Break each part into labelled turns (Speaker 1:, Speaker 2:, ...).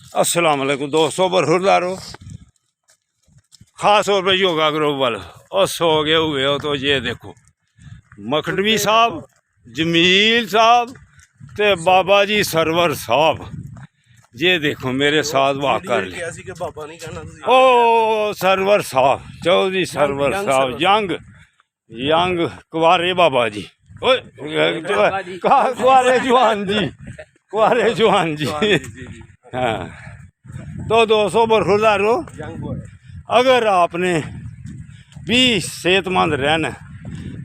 Speaker 1: अस्सलाम वालेकुम दोस्तों, बरखुरदारो ख़ास तौर पर योगा ग्रुप वाले और सो गए हुए हो तो ये देखो मखनवी साहब, जमील साहब ते बाबा जी सरवर साहब, ये देखो मेरे साथ वाक कर ले। ओ सरवर साहब, चौधरी सरवर साहब, यंग कुआरे बाबा जी, कुआरे जवान जी, कुआरे जवान जी। हाँ, तो दोस्तों बरखुरदारो, अगर आपने भी सेहतमंद रहना,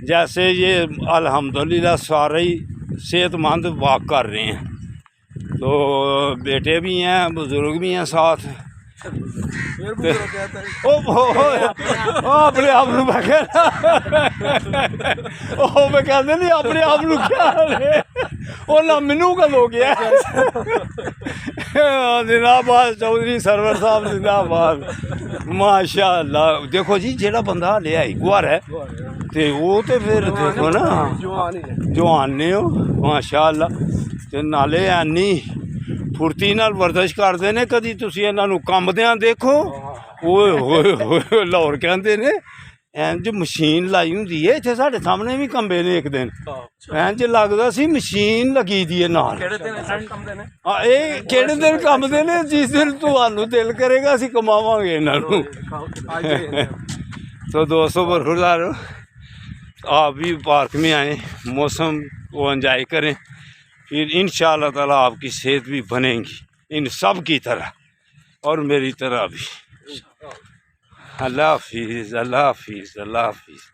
Speaker 1: जैसे ये अल्हम्दुलिल्लाह सारे ही सेहतमंद वाक कर रहे हैं, तो बेटे भी हैं, बुजुर्ग भी हैं साथ। अपने आप मैं कहते नहीं अपने आप क्या ना मैनू कद हो गया। जिंदाबाद चौधरी सरवर साहब, जिंदाबाद, माशाअल्लाह। देखो जी जेड़ा बंदा ले आई गुआर है ते वो तो फिर देखो ना जवान ने हो माशाअल्लाह, ते नाले ऐनी फुर्ती नाल वर्जिश करते ने। कदी तुसीं इन्हां नूं कंबदियां देखो, ओए होए होए लाहौर कहंदे ने इंज मशीन लाई हुंदी है। इत्थे साढ़े सामने भी कंबे ने एक दिन, इंज लगदा सी मशीन लगी दी है नाल। ਇਹ ਕਿਹੜੇ ਦਿਨ ਕੰਬਦੇ ਨੇ? ਜਿਸ ਦਿਨ ਤੁਹਾਨੂੰ ਦਿਲ ਕਰੇਗਾ ਅਸੀਂ ਕਮਾਵਾਂਗੇ ਇਹਨਾਂ ਨੂੰ। तो दोस्तों बरखुरदारो, आप भी पार्क में आए, मौसम को एंजॉय करें, फिर इंशाअल्लाह ताला आपकी सेहत भी बनेगी इन सब की तरह और मेरी तरह भी। अल्लाह हाफिज़, अल्लाह हाफिज़, अल्लाह हाफिज़।